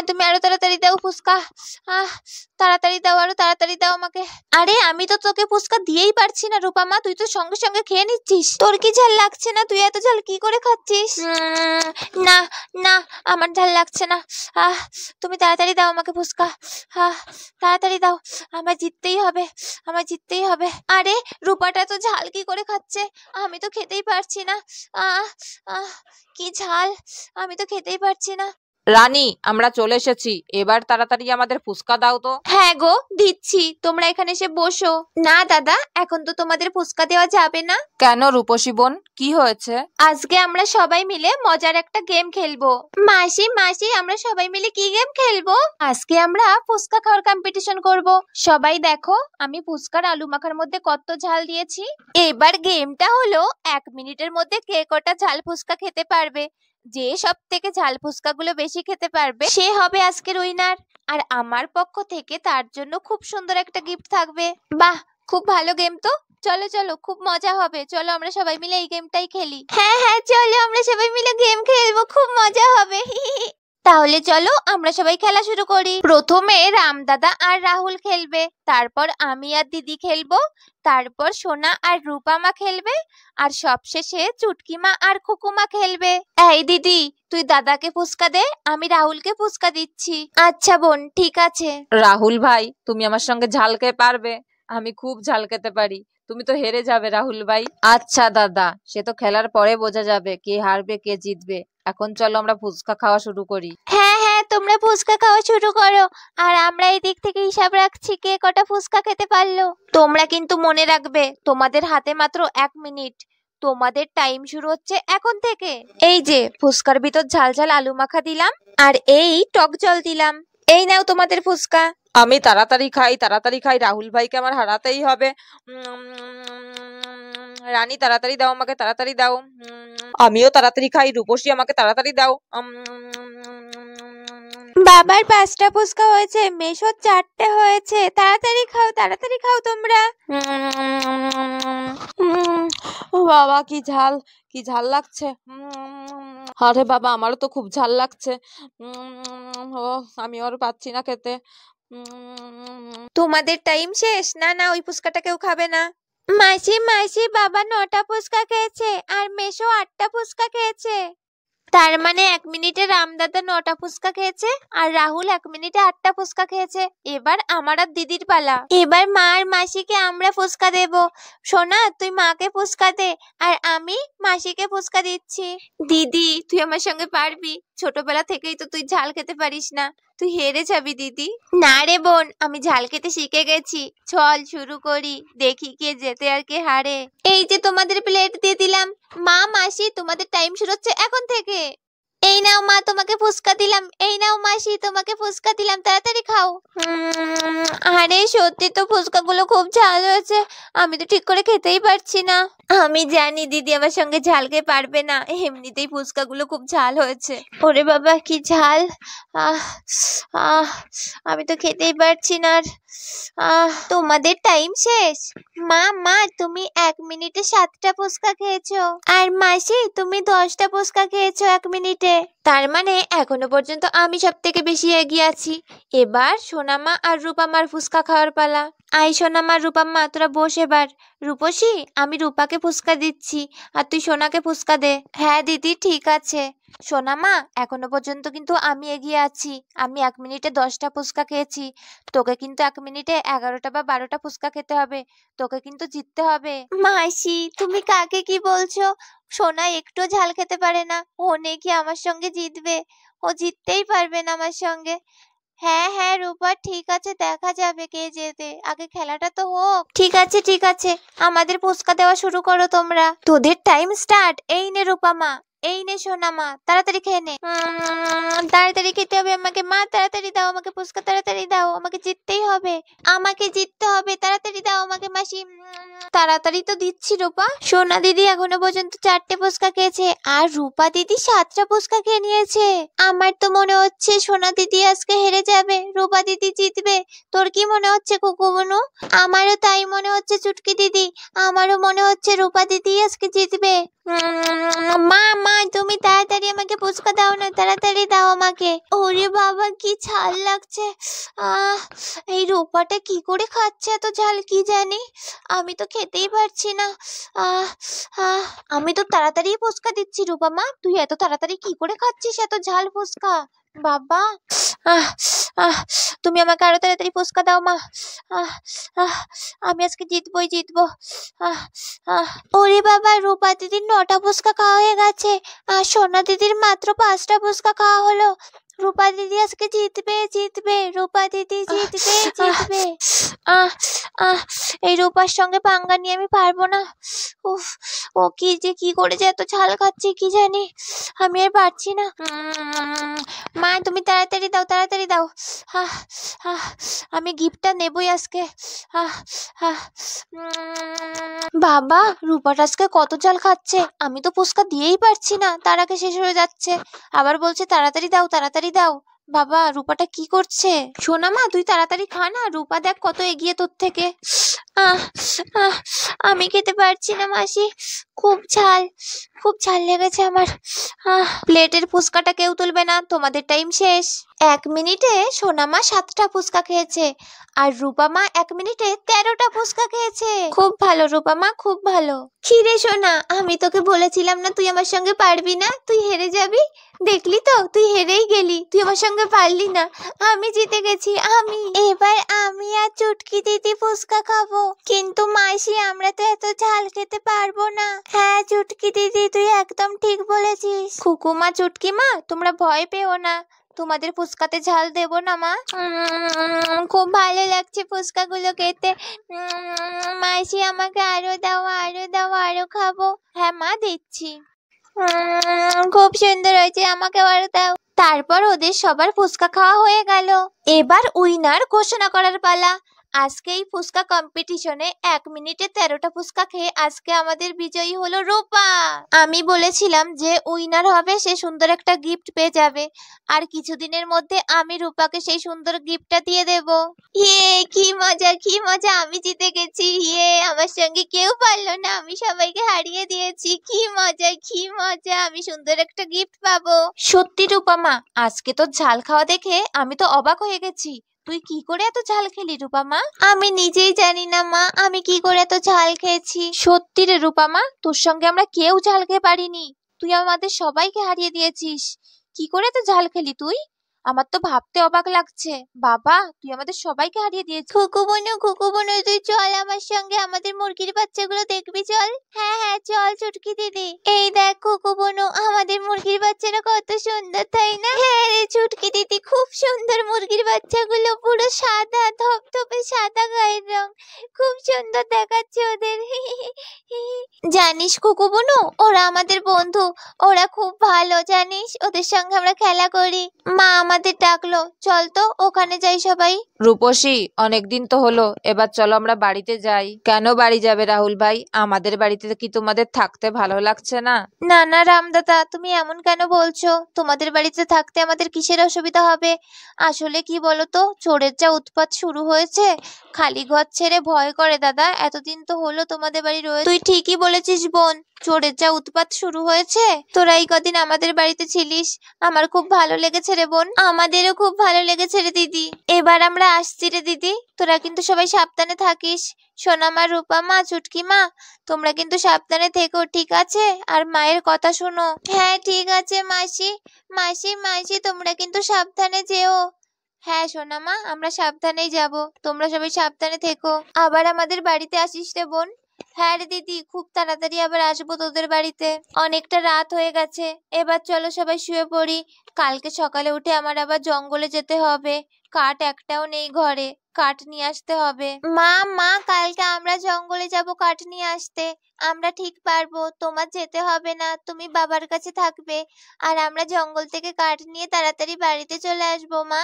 তুমি আরো তাড়াতাড়ি দাও ফুচকা। তাড়াতাড়ি দাও, আরো তাড়াতাড়ি দাও আমাকে। আরে আমি তো তোকে ফুচকা দিয়েই পারছি না রূপা মা, তুই তো সঙ্গে সঙ্গে খেয়ে নিচ্ছিস। তোর কি ঝাল লাগছে না? তুই এত ঝাল কি করে খাচ্ছিস? না না, আমার ঝাল লাগছে না। তুমি তাড়াতাড়ি দাও আমাকে ফুচকা। তাড়াতাড়ি দাও, আমার জিততেই হবে, আমার জিততেই হবে। আরে রূপাটা তো ঝাল কি করে খাচ্ছে, আমি তো খেতেই পারছি না। কি ঝাল, আমি তো খেতেই পারছি না। রানী, আমরা চলে এসেছি, এবার তাড়াতাড়ি আমাদের ফুচকা দাও তো। হ্যাঁ গো, দিচ্ছি, তোমরা এখানে এসে বসো। না দাদা, এখন তো তোমাদের ফুচকা দেওয়া যাবে না। কেন রূপসী বোন, কি হয়েছে? আজকে আমরা সবাই মিলে মজার একটা গেম খেলবো। মাসি মাসি, আমরা সবাই মিলে কি গেম খেলবো? আজকে আমরা ফুচকা খাওয়ার কম্পিটিশন করব। সবাই দেখো আমি ফুচকার আলু মাখার মধ্যে কত ঝাল দিয়েছি। এবার গেমটা হলো 1 মিনিটের মধ্যে কে কটা ঝাল ফুচকা খেতে পারবে। যে সব থেকে ঝাল ফুচকা গুলো বেশি খেতে পারবে সে হবে আজকের উইনার। আর আমার পক্ষ থেকে তার জন্য খুব সুন্দর একটা গিফট থাকবে। বাহ, খুব ভালো গেম তো। চলো চলো, খুব মজা হবে, চলো আমরা সবাই মিলে এই গেমটাই খেলি। হ্যাঁ হ্যাঁ, চলো আমরা সবাই মিলে গেম খেলবো, খুব মজা হবে। তাহলে চলো আমরা সবাই খেলা শুরু করি। প্রথমে রামদাদা আর রাহুল খেলবে, তারপর আমি আর দিদি খেলবো, তারপর সোনা আর রূপামা খেলবে, আর সবশেষে চুটকিমা আর খুকুমা খেলবে। এই দিদি, তুই দাদাকে ফুচকা দে, আমি রাহুলকে ফুচকা দিচ্ছি। আচ্ছা বোন, ঠিক আছে। রাহুল ভাই, তুমি আমার সঙ্গে ঝাল খেতে পারবে? আমি খুব ঝাল খেতে পারি, তুমি তো হেরে যাবে রাহুল ভাই। আচ্ছা দাদা, সে তো খেলার পরে বোঝা যাবে কে হারবে কে জিতবে। এখন চলো আমরা ফুচকা খাওয়া শুরু করি। হ্যাঁ হ্যাঁ, তোমরা ফুচকা খাওয়া শুরু করো, আর আমরা এই দিক থেকে হিসাব রাখছি কে কটা ফুচকা খেতে পারলো। তোমরা কিন্তু মনে রাখবে, তোমাদের হাতে মাত্র 1 মিনিট। তোমাদের টাইম শুরু হচ্ছে এখন থেকে। এই যে ফুচকার ভিতর ঝাল ঝাল আলু মাখা দিলাম, আর এই টক জল দিলাম। এই নাও তোমাদের ফুচকা। আমি তাড়াতাড়ি খাই, রাহুল ভাইকে আমার হারাতেই হবে। রানী তাড়াতাড়ি দাও, আমাকে তাড়াতাড়ি দাও। আমিও তাড়াতাড়ি খাই, রূপসী আমাকে তাড়াতাড়ি দাও। বাবার 5টা ফুচকা হয়েছে, মেশোর 4টে হয়েছে। তাড়াতাড়ি খাও তোমরা। বাবা, কি ঝাল লাগছে। আরে বাবা, আমারও তো খুব ঝাল লাগছে। আমি আর পাচ্ছি না খেতে। তোমাদের টাইম শেষ। না না, ওই ফুচকাটা কেউ খাবে না। মাসি মাসি, বাবা 9টা ফুচকা খেয়েছে আর মেশো 8টা ফুচকা খেয়েছে। তার মানে 1 মিনিটে রামদাদা 9টা ফুচকা খেয়েছে আর রাহুল 1 মিনিটে 8টা ফুচকা খেয়েছে। এবার আমার আর দিদির পালা। এবার মা আর মাসিকে আমরা ফুচকা দেব। সোনা, তুই মাকে ফুচকা দে, আর আমি মাসিকে ফুচকা দিচ্ছি। দিদি, তুই আমার সঙ্গে পারবি? ছোটবেলা থেকেই তো তুই ঝাল খেতে পারিস না, তুই হেরে যাবি দিদি। না রে বোন, আমি ঝাল খেতে শিখে গেছি। চল শুরু করি, দেখি কে জেতে আর কে হারে। এই যে তোমাদের প্লেট দিয়ে দিলাম। মা মাসি, তোমাদের টাইম শুরু হচ্ছে এখন থেকে। এই নাও মা, তোমাকে ফুচকা দিলাম। এই নাও মাসি, তোমাকে ফুচকা দিলাম, তাড়াতাড়ি খাও। আরে সত্যি তো ফুচকাগুলো খুব ঝাল হয়েছে, আমি তো ঠিক করে খেতেই পারছি না। আমি জানি দিদি আমার সঙ্গে ঝাল খেয়ে পারবে না, এমনিতেই ফুচকাগুলো খুব ঝাল হয়েছে। ওরে বাবা, কি ঝাল। আহ আহ আমি তো খেতেই পারছি না আর। তোমাদের টাইম শেষ। মা, তুমি 1 মিনিটে 7টা ফুচকা খেয়েছো, আর মাসি তুমি 10টা ফুচকা খেয়েছো 1 মিনিটে। তার মানে এখনো পর্যন্ত আমি সব থেকে বেশি এগিয়ে আছি। এবার সোনামা আর রূপামার ফুচকা খাওয়ার পালা। আই সোনামা, রূপামা, তোরা বস এবার। রূপসী, আমি রূপাকে ফুচকা দিচ্ছি, আর তুই সোনাকে ফুচকা দে। হ্যাঁ দিদি, ঠিক আছে। সোনামা, এখনো পর্যন্ত কিন্তু আমি এগিয়ে আছি। আমি 1 মিনিটে 10টা ফুচকা খেয়েছি, তোকে কিন্তু 1 মিনিটে 11টা বা 12টা ফুচকা খেতে হবে। তোকে কিন্তু জিততে হবে। মাসি, তুমি কাকে কি বলছো? সোনা একটু ঝাল খেতে পারে না, ও নাকি আমার সঙ্গে জিতবে? ও জিততেই পারবে না আমার সঙ্গে। হ্যাঁ হ্যাঁ রূপা, ঠিক আছে, দেখা যাবে কে জেতে, আগে খেলাটা তো হোক। ঠিক আছে, আমাদের ফুচকা দেওয়া শুরু করো তোমরা। তোদের টাইম স্টার্ট। এই নে রূপামা, এই নে সোনামা, তাড়াতাড়ি খেয়ে নে। তাড়াতাড়ি খেতে হবে আমাকে। মা তাড়াতাড়ি দাও আমাকে ফুচকা, তাড়াতাড়ি দাও, আমাকে জিততেই হবে, আমাকে জিততে হবে, তাড়াতাড়ি দাও আমাকে মাসি। তাড়াতাড়ি তো দিচ্ছি রূপা। সোনা দিদি এখনো পর্যন্ত 4টে ফুচকা খেয়েছে, আর রূপা দিদি 7টা ফুচকা খেয়ে নিয়েছে। আমার তো মনে হচ্ছে সোনা দিদি আজকে হেরে যাবে, রূপা দিদি জিতবে। তোর কি মনে হচ্ছে কুকুবনু? আমারও তাই মনে হচ্ছে চুটকি দিদি, আমারও মনে হচ্ছে রূপা দিদি আজকে জিতবে। মা, তুমি তাড়াতাড়ি আমাকে ফুচকা দাও না, তাড়াতাড়ি দাও আমাকে। আমাকে। ওরে বাবা কি ঝাল লাগছে। এই রূপাটা কি করে খাচ্ছে এত ঝাল কি জানি, আমি তো খেতেই পারছি না। আহ আহ আমি তো তাড়াতাড়ি ফুচকা দিচ্ছি রূপা মা, তুই এত তাড়াতাড়ি কি করে খাচ্ছিস এত ঝাল ফুচকা? বাবা আহ আহ তুমি আমাকে আরো তাড়াতাড়ি ফুচকা দাও মা। আহ আহ আমি আজকে জিতবই জিতবো। আহ আহ ওরে বাবা, রূপা দিদির 9টা ফুচকা খাওয়া হয়ে গেছে আর সোনা দিদির মাত্র 5টা ফুচকা খাওয়া হলো। রূপা দিদি আজকে জিতবে জিতবে, রূপা দিদি জিতবে জিতবে। আহ আহ এই রূপার সঙ্গে পাঙ্গা নিয়ে আমি পারবো না। উফ, ও কি করে যে এত ঝাল খাচ্ছে কি জানি, আমি আর পারছি না। মা তুমি তাড়াতাড়ি দাও তাড়াতাড়ি দাও। আহ আহ আমি গিফটটা নেবই আজকে। আহ আহ বাবা, রূপাটা আজকে কত ঝাল খাচ্ছে, আমি তো ফুচকা দিয়েই পারছি না, তার আগে শেষ হয়ে যাচ্ছে। আবার বলছে তাড়াতাড়ি দাও তাড়াতাড়ি দাও। বাবা, রূপাটা কি করছে? সোনা মা তুই তাড়াতাড়ি খা না, রূপা দেখ কত এগিয়ে তোর থেকে। আহ আহ আমি খেতে পারছি না মাসি, খুব ঝাল লেগেছে আমার। প্লেটের ফুচকাটা কেউ তুলবে না, তোমাদের টাইম শেষ। 1 মিনিটে সোনা মা 7টা ফুচকা খেয়েছে আর রূপা মা 1 মিনিটে 13টা ফুচকা খেয়েছে। খুব ভালো রূপা মা, খুব ভালো। খিরে সোনা, আমি তোকে বলেছিলাম না তুই আমার সঙ্গে পারবি না, তুই হেরে যাবি। দেখলি তো তুই হেরেই গেলি, তুই আমার সঙ্গে পারলি না, আমি জিতে গেছি। এবার আমি আর চুটকি দিদি ফুচকা খাবো। কিন্তু মাসি আমরা তো এত ঝাল খেতে পারবো না। হ্যাঁ চুটকি দিদি তুই একদম ঠিক বলেছিস। খুকুমা চুটকি মা তোমরা ভয় পেও না, তোমাদের ফুচকাতে ঝাল দেব না মা। খুব ভালো লাগছে ফুচকাগুলো খেতে। মাসি আমাকে আরো দাও আরো দাও, আরো খাবো। হ্যাঁ মা দিচ্ছি। খুব সুন্দর হয়েছে, আমাকে আরো দাও। তারপর ওদের সবার ফুচকা খাওয়া হয়ে গেল। এবার উইনার ঘোষণা করার পালা। আজকে এই ফুচকা কম্পিটিশনে 1 মিনিটে 13টা ফুচকা খেয়ে আজকে আমাদের বিজয়ী হলো রূপা। আমি বলেছিলাম যে উইনার হবে সে সুন্দর একটা গিফট পেয়ে যাবে, আর কিছুদিনের মধ্যে আমি রূপাকে সেই সুন্দর গিফটটা দিয়ে দেব। কি মজা, আমি জিতে গেছি। আমার সঙ্গে কেউ পারলো না, আমি সবাইকে হারিয়ে দিয়েছি। কি মজা, আমি সুন্দর একটা গিফট পাবো। সত্যি রূপা মা, আজকে তো ঝাল খাওয়া দেখে আমি তো অবাক হয়ে গেছি। তুই কি করে এত ঝাল খেলি রূপা মা? আমি নিজেই জানি না মা, আমি কি করে এত ঝাল খেয়েছি। সত্যি রে রূপা মা, তোর সঙ্গে আমরা কেউ ঝাল খেয়ে পারিনি, তুই আমাদের সবাইকে হারিয়ে দিয়েছিস। কি করে এত ঝাল খেলি তুই? আমার তো ভাবতে অবাক লাগছে। বাবা, তুই আমাদের সবাইকে হারিয়ে দিয়েছিস। খুকু বোনু তুই চল আমার সঙ্গে, আমাদের মুরগির বাচ্চাগুলো দেখবি চল। হ্যাঁ চল চুটকি দিদি। এই দেখ খুকু বোনু, আমাদের মুরগির বাচ্চারা কত সুন্দর তাই না? হ্যাঁ রে চুটকি দিদি, খুব সুন্দর মুরগির বাচ্চাগুলো, পুরো সাদা ধপধপে সাদা গায়ের রং, খুব সুন্দর দেখাচ্ছে ওদের। জানিস খুকু বোনু, ওরা আমাদের বন্ধু, ওরা খুব ভালো জানিস, ওদের সঙ্গে আমরা খেলা করি। মা আমাদের ডাকলো, চল তো ওখানে যাই সবাই। রূপসী, অনেকদিন তো হলো, এবার চলো আমরা বাড়িতে যাই। কেন বাড়ি যাবে রাহুল ভাই? আমাদের বাড়িতে কি তোমাদের থাকতে ভালো লাগছে না? না না রামদাদা, তুমি এমন কেন বলছো? তোমাদের বাড়িতে থাকতে আমাদের কিসের অসুবিধা হবে? আসলে কি বলতো, চোরের যা উৎপাত শুরু হয়েছে, খালি ঘর ছেড়ে ভয় করে দাদা। এতদিন তো হলো তোমাদের বাড়ি রয়েছে। তুই ঠিকই বলেছিস বোন, চোরের যা উৎপাত শুরু হয়েছে। তোরা এই কদিন আমাদের বাড়িতে ছিলিস, আমার খুব ভালো লেগেছে রে বোন। আমাদেরও খুব ভালো লেগেছে রে দিদি। এবার আমরা আসছি রে দিদি, তোরা কিন্তু সবাই সাবধানে থাকিস। সোনা মা, রূপা মা, চুটকি মা, তোমরা কিন্তু সাবধানে থেকো, ঠিক আছে? আর মায়ের কথা শোনো। হ্যাঁ ঠিক আছে মাসি তোমরা কিন্তু সাবধানে যেও। হ্যাঁ সোনা মা, আমরা সাবধানেই যাব, তোমরা সবাই সাবধানে থেকো। আবার আমাদের বাড়িতে আসিস রে বোন। হ্যাঁ রে দিদি, খুব তাড়াতাড়ি আবার আসবো তোদের বাড়িতে। অনেকটা রাত হয়ে গেছে, এবার চলো সবাই শুয়ে পড়ি। কালকে সকালে উঠে আমার আবার জঙ্গলে যেতে হবে, কাঠ একটাও নেই ঘরে, কাঠ নিয়ে আসতে হবে। মা কালকে আমরা জঙ্গলে যাব কাঠ নিয়ে আসতে। আমরা ঠিক পারবো, তোমার যেতে হবে না, তুমি বাবার কাছে থাকবে, আর আমরা জঙ্গল থেকে কাঠ নিয়ে তাড়াতাড়ি বাড়িতে চলে আসবো মা।